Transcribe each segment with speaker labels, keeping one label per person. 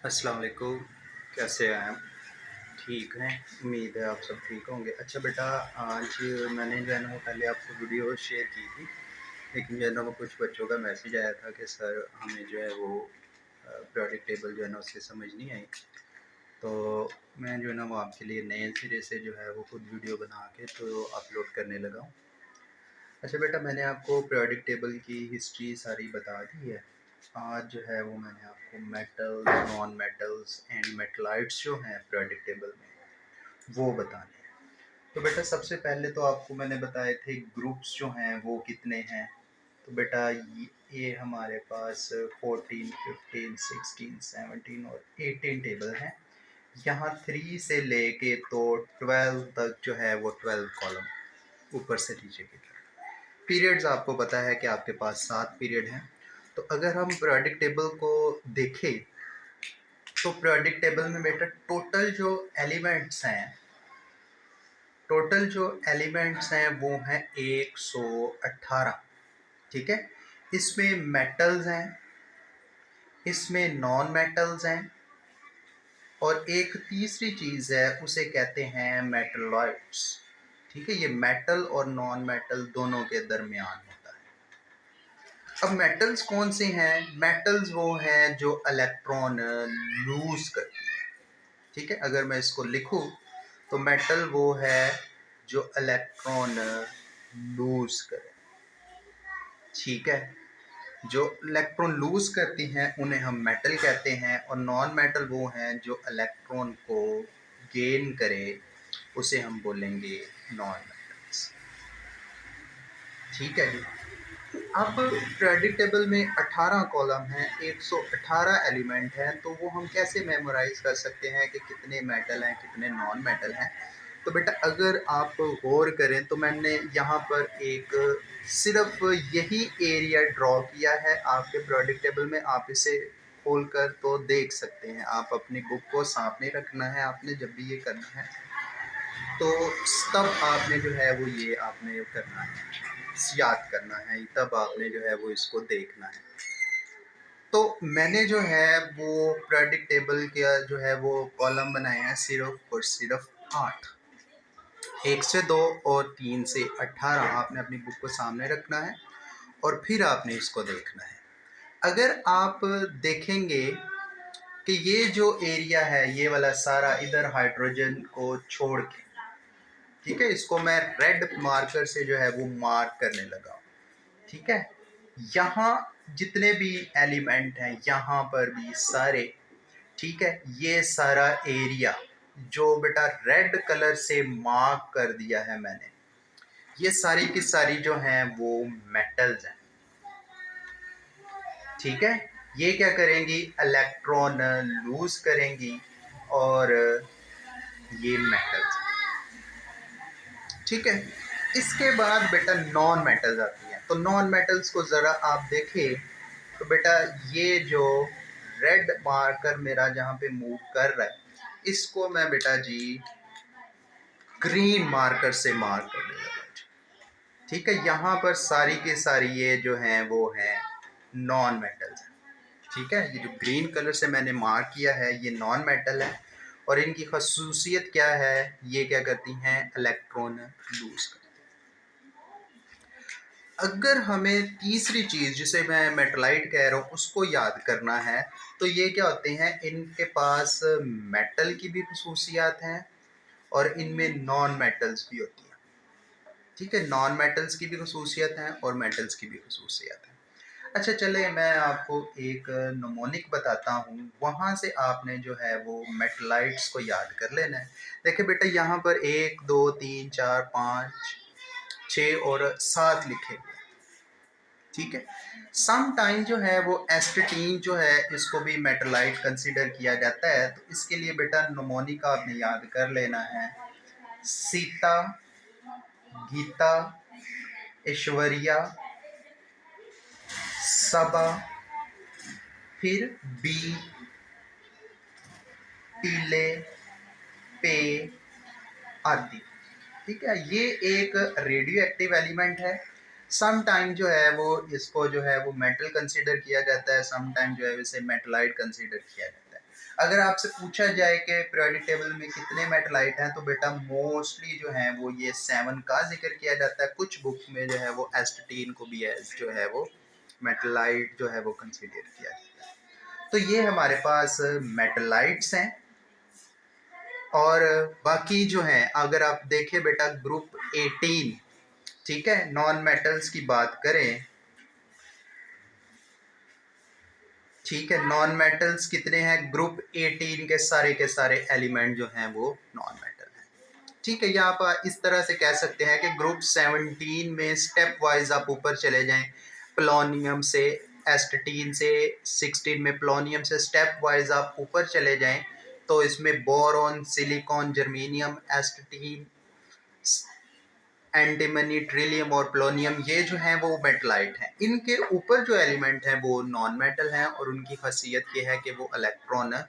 Speaker 1: अस्सलाम वालेकुम। कैसे हैं आप? ठीक हैं, उम्मीद है आप सब ठीक होंगे। अच्छा बेटा, आज मैंने जो है ना वो पहले आपको वीडियो शेयर की थी, लेकिन जो है ना वो कुछ बच्चों का मैसेज आया था कि सर हमें जो है वो पीरियोडिक टेबल जो है ना उससे समझ नहीं आई। तो मैं जो है ना वो आपके लिए नए सिरे से जो है वो खुद वीडियो बना के तो अपलोड करने लगा हूँ। अच्छा बेटा, मैंने आपको पीरियोडिक टेबल की हिस्ट्री सारी बता दी है। आज जो है वो मैंने आपको मेटल्स, नॉन मेटल्स एंड मेटलाइट्स जो हैं पीरियोडिक टेबल में वो बताने हैं। तो बेटा सबसे पहले तो आपको मैंने बताए थे ग्रुप्स जो हैं वो कितने हैं। तो बेटा ये हमारे पास 14, 15, 16, 17 और 18 टेबल हैं। यहाँ 3 से लेके तो 12 तक जो है वो 12 कॉलम ऊपर से नीचे की तरफ। पीरियड्स आपको पता है कि आपके पास 7 पीरियड हैं। तो अगर हम पीरियोडिक टेबल को देखें तो पीरियोडिक टेबल में बेटा टोटल जो एलिमेंट्स हैं वो हैं 118। ठीक है, इसमें मेटल्स हैं, इसमें नॉन मेटल्स हैं, और एक तीसरी चीज़ है उसे कहते हैं मेटलॉइड्स। ठीक है, ये मेटल और नॉन मेटल दोनों के दरमियान होता है। अब मेटल्स कौन से हैं? मेटल्स वो हैं जो इलेक्ट्रॉन लूज करती है। ठीक है, अगर मैं इसको लिखूं तो मेटल वो है जो इलेक्ट्रॉन लूज करे। ठीक है, जो इलेक्ट्रॉन लूज करती हैं उन्हें हम मेटल कहते हैं, और नॉन मेटल वो हैं जो इलेक्ट्रॉन को गेन करे, उसे हम बोलेंगे नॉन मेटल्स। ठीक है जी। अब पीरियोडिक टेबल में 18 कॉलम हैं, 118 एलिमेंट हैं, तो वो हम कैसे मेमोराइज कर सकते हैं कि कितने मेटल हैं कितने नॉन मेटल हैं। तो बेटा अगर आप गौर करें तो मैंने यहाँ पर एक सिर्फ यही एरिया ड्रॉ किया है आपके पीरियोडिक टेबल में। आप इसे खोलकर तो देख सकते हैं, आप अपनी बुक को सामने रखना है आपने जब भी ये करना है। तो तब आपने जो है वो ये आपने करना है, याद करना है, तब आपने जो है वो इसको देखना है। तो मैंने जो है वो पीरियोडिक टेबल का जो है वो कॉलम बनाए हैं सिर्फ और सिर्फ 8। 1 से 2 और 3 से 18 आपने अपनी बुक को सामने रखना है और फिर आपने इसको देखना है। अगर आप देखेंगे कि ये जो एरिया है ये वाला सारा इधर हाइड्रोजन को छोड़ के, ठीक है, इसको मैं रेड मार्कर से जो है वो मार्क करने लगा। ठीक है, यहाँ जितने भी एलिमेंट हैं यहाँ पर भी सारे, ठीक है, ये सारा एरिया जो बेटा रेड कलर से मार्क कर दिया है मैंने, ये सारी की सारी जो हैं वो मेटल्स हैं। ठीक है, ये क्या करेंगी? इलेक्ट्रॉन लूज करेंगी और ये मेटल्स। ठीक है, इसके बाद बेटा नॉन मेटल्स आती हैं। तो नॉन मेटल्स को ज़रा आप देखें तो बेटा ये जो रेड मार्कर मेरा जहाँ पे मूव कर रहा है, इसको मैं बेटा जी ग्रीन मार्कर से मार्क कर देगा। ठीक है, यहाँ पर सारी की सारी ये जो हैं वो हैं नॉन मेटल्स हैं। ठीक है, ये जो ग्रीन कलर से मैंने मार्क किया है ये नॉन मेटल है, और इनकी खसूसियत क्या है? ये क्या करती हैं? इलेक्ट्रॉन लूज करती हैं। अगर हमें तीसरी चीज़ जिसे मैं मेटलाइट कह रहा हूँ उसको याद करना है, तो ये क्या होते हैं? इनके पास मेटल की भी खसूसियात हैं और इनमें नॉन मेटल्स भी होती हैं। ठीक है, नॉन मेटल्स की भी खसूसियत हैं और मेटल्स की भी खसूसियत हैं। अच्छा चले, मैं आपको एक नमोनिक बताता हूँ, वहाँ से आपने जो है वो मेटलाइट्स को याद कर लेना है। देखिए बेटा, यहाँ पर 1 2 3 4 5 6 और 7 लिखे हुए हैं। ठीक है, सम टाइम जो है वो एस्टेटीन जो है इसको भी मेटलाइट कंसीडर किया जाता है। तो इसके लिए बेटा नमोनिक आपने याद कर लेना है: सीता, गीता, ऐश्वर्या, सबा, फिर बी, टीले, पे आदि। ठीक है, ये एक रेडियो एक्टिव एलिमेंट है। सम टाइम जो है वो इसको जो है वो मेटल कंसीडर किया जाता है, सम टाइम जो है इसे मेटलाइट कंसीडर किया जाता है। अगर आपसे पूछा जाए कि पीरियोडिक टेबल में कितने मेटलाइट हैं, तो बेटा मोस्टली जो है वो ये 7 का जिक्र किया जाता है। कुछ बुक में जो है वो एस्टेटीन को भी एज जो है वो मेटलाइट जो है वो कंसीडर किया जाता है। तो ये हमारे पास मेटलाइट्स हैं। और बाकी जो है अगर आप देखें बेटा ग्रुप 18, ठीक है, नॉन मेटल्स की बात करें, ठीक है, नॉन मेटल्स कितने हैं, ग्रुप 18 के सारे एलिमेंट जो हैं वो नॉन मेटल हैं। ठीक है, यहाँ पर इस तरह से कह सकते हैं कि ग्रुप 17 में स्टेप वाइज आप ऊपर चले जाएं, पोलोनियम से एस्टेटीन से, 16 में पोलोनियम से स्टेप वाइज आप ऊपर चले जाएं तो इसमें boron, silicon, germanium, एस्टेटीन, antimony, Trillium और पोलोनियम, ये जो हैं वो मेटलाइट हैं। इनके ऊपर जो एलिमेंट हैं वो नॉन मेटल हैं और उनकी खासियत ये है कि वो इलेक्ट्रॉन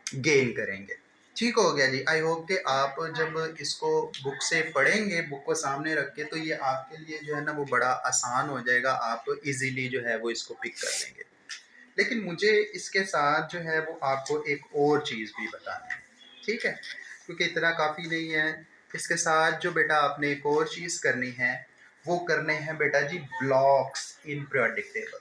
Speaker 1: गेन करेंगे। ठीक हो गया जी। आई होप कि आप जब इसको बुक से पढ़ेंगे, बुक को सामने रख के, तो ये आपके लिए जो है ना वो बड़ा आसान हो जाएगा, आप इजीली जो है वो इसको पिक कर लेंगे। लेकिन मुझे इसके साथ जो है वो आपको एक और चीज़ भी बतानी है, ठीक है, क्योंकि इतना काफ़ी नहीं है। इसके साथ जो बेटा आपने एक और चीज़ करनी है, वो करने हैं बेटा जी ब्लॉक्स इन पीरियोडिक टेबल।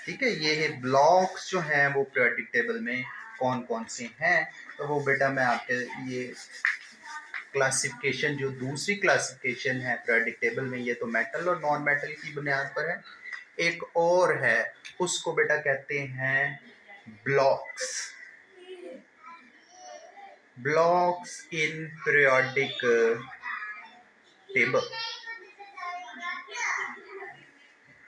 Speaker 1: ठीक है, ये है ब्लॉक्स जो हैं वो पीरियोडिक टेबल में कौन कौन से हैं। तो वो बेटा मैं आपके ये क्लासिफिकेशन, जो दूसरी क्लासिफिकेशन है पीरियोडिक टेबल में, ये तो मेटल और नॉन मेटल की बुनियाद पर है। एक और है, उसको बेटा कहते हैं blocks, blocks in periodic table.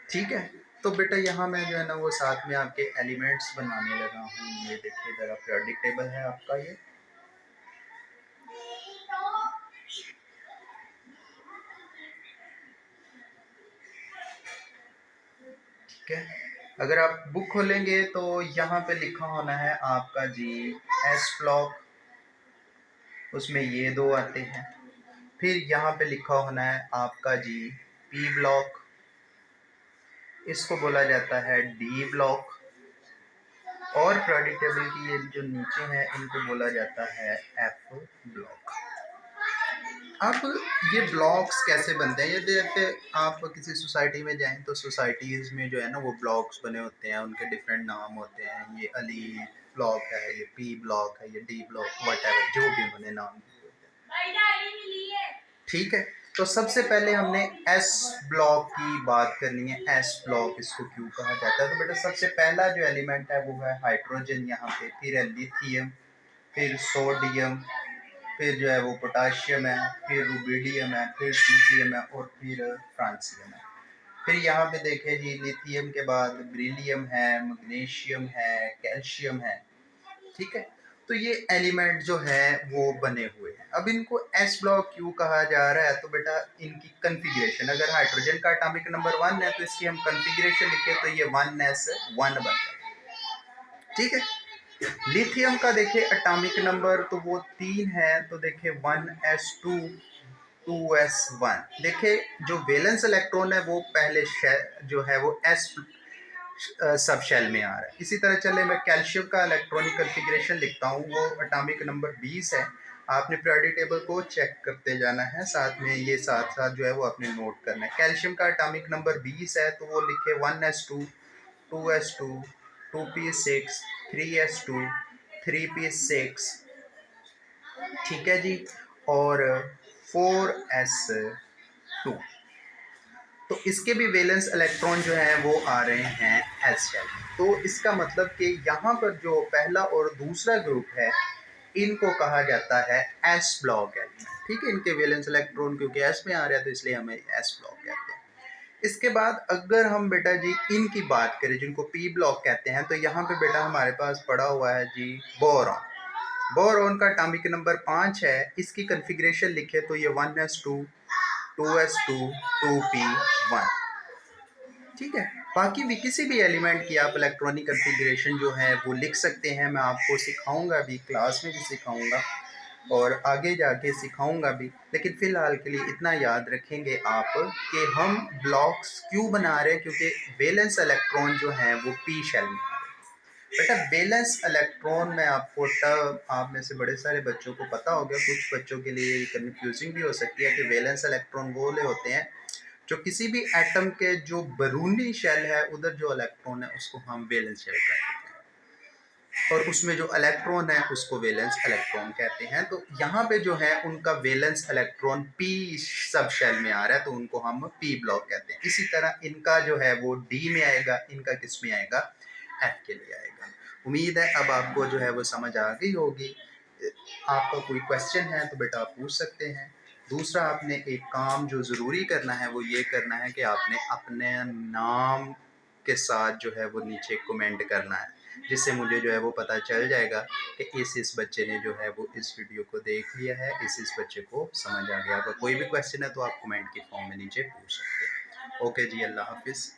Speaker 1: ठीक है, तो बेटा यहाँ मैं जो है ना वो साथ में आपके एलिमेंट्स बनाने लगा हूँ। ये देखिए जरा पीरियोडिक टेबल है आपका ये। ठीक है, अगर आप बुक खोलेंगे तो यहाँ पे लिखा होना है आपका जी एस ब्लॉक, उसमें ये दो आते हैं। फिर यहाँ पे लिखा होना है आपका जी पी ब्लॉक, इसको बोला जाता है डी ब्लॉक, और पीरियोडिक टेबल की ये जो नीचे है इनको बोला जाता है एफ ब्लॉक। अब ये ब्लॉक्स कैसे बनते हैं, ये देखते आप किसी सोसाइटी में जाएं तो सोसाइटीज़ में जो है ना वो ब्लॉक्स बने होते हैं, उनके डिफरेंट नाम होते हैं। ये अली ब्लॉक है, ये पी ब्लॉक है, ये डी ब्लॉक, वट जो भी उन्होंने नाम दिए होते हैं। ठीक है, तो सबसे पहले हमने एस ब्लॉक की बात करनी है। एस ब्लॉक इसको क्यों कहा जाता है, तो बेटा सबसे पहला जो एलिमेंट है वो है हाइड्रोजन यहाँ पे, फिर है लिथियम, फिर सोडियम, फिर जो है वो पोटाशियम है, फिर रुबिडियम है, फिर सीजियम है और फिर फ्रांसियम है। फिर यहाँ पे देखें जी लिथियम के बाद बेरिलियम है, मैग्नीशियम है, कैल्शियम है। ठीक है, तो ये एलिमेंट जो है वो बने हुए हैं। अब इनको एस ब्लॉक क्यों कहा जा रहा है, तो बेटा इनकी कन्फिग्रेशन, अगर हाइड्रोजन का एटॉमिक नंबर 1 है तो इसकी हम कन्फिग्रेशन लिखे तो ये 1s1 बनता है। ठीक है, लिथियम का देखिए एटॉमिक नंबर तो वो 3 है, तो देखिए 1s2 2s1। देखिए जो वैलेंस इलेक्ट्रॉन है वो पहले जो है वो s सब शेल में आ रहा है। इसी तरह चले मैं कैल्शियम का इलेक्ट्रॉनिक कन्फिग्रेशन लिखता हूँ, वो एटॉमिक नंबर 20 है। आपने पीरियोडिक टेबल को चेक करते जाना है, साथ में ये साथ साथ जो है वो अपने नोट करना है। कैल्शियम का एटॉमिक नंबर 20 है तो वो लिखे 1s2 2s2 2p6 3s2 3p6, ठीक है जी, और 4s2। तो इसके भी वैलेंस इलेक्ट्रॉन जो है वो आ रहे हैं एस शेल में। तो इसका मतलब कि यहाँ पर जो पहला और दूसरा ग्रुप है इनको कहा जाता है एस ब्लॉक एलिमेंट। ठीक है, इनके वैलेंस इलेक्ट्रॉन क्योंकि एस में आ रहा है तो इसलिए हमें एस ब्लॉक कहते हैं। इसके बाद अगर हम बेटा जी इनकी बात करें जिनको पी ब्लॉक कहते हैं, तो यहाँ पे बेटा हमारे पास पड़ा हुआ है जी बोरॉन। बोरॉन का एटॉमिक नंबर 5 है, इसकी कन्फिग्रेशन लिखे तो ये 1s2 2s2 2p1। ठीक है, बाकी भी किसी भी एलिमेंट की आप इलेक्ट्रॉनिक कन्फिग्रेशन जो है वो लिख सकते हैं। मैं आपको सिखाऊंगा भी, क्लास में भी सिखाऊंगा और आगे जाके सिखाऊंगा भी। लेकिन फ़िलहाल के लिए इतना याद रखेंगे आप कि हम ब्लॉक्स क्यों बना रहे हैं, क्योंकि वैलेंस इलेक्ट्रॉन जो हैं वो पी शेल में आ रहे हैं। बेटा वैलेंस इलेक्ट्रॉन में आपको टर्म आप में से बड़े सारे बच्चों को पता होगा, कुछ बच्चों के लिए कंफ्यूजिंग भी हो सकती है कि वैलेंस इलेक्ट्रॉन वो वाले होते हैं जो किसी भी एटम के जो बैरूनी शेल है उधर जो इलेक्ट्रॉन है उसको हम वैलेंस शेल कहते हैं, और उसमें जो इलेक्ट्रॉन है उसको वैलेंस इलेक्ट्रॉन कहते हैं। तो यहाँ पे जो है उनका valence electron p sub shell में आ रहा है तो उनको हम पी ब्लॉक कहते हैं। इसी तरह इनका जो है वो डी में आएगा, इनका किस में आएगा, एफ के लिए आएगा। उम्मीद है अब आपको जो है वो समझ आ गई होगी। आपका कोई क्वेश्चन है तो बेटा आप पूछ सकते हैं। दूसरा आपने एक काम जो ज़रूरी करना है वो ये करना है कि आपने अपने नाम के साथ जो है वो नीचे कमेंट करना है, जिससे मुझे जो है वो पता चल जाएगा कि इस बच्चे ने जो है वो इस वीडियो को देख लिया है, इस बच्चे को समझ आ गया। अगर कोई भी क्वेश्चन है तो आप कमेंट के फॉर्म में नीचे पूछ सकते हैं। ओके जी, अल्लाह हाफिज़।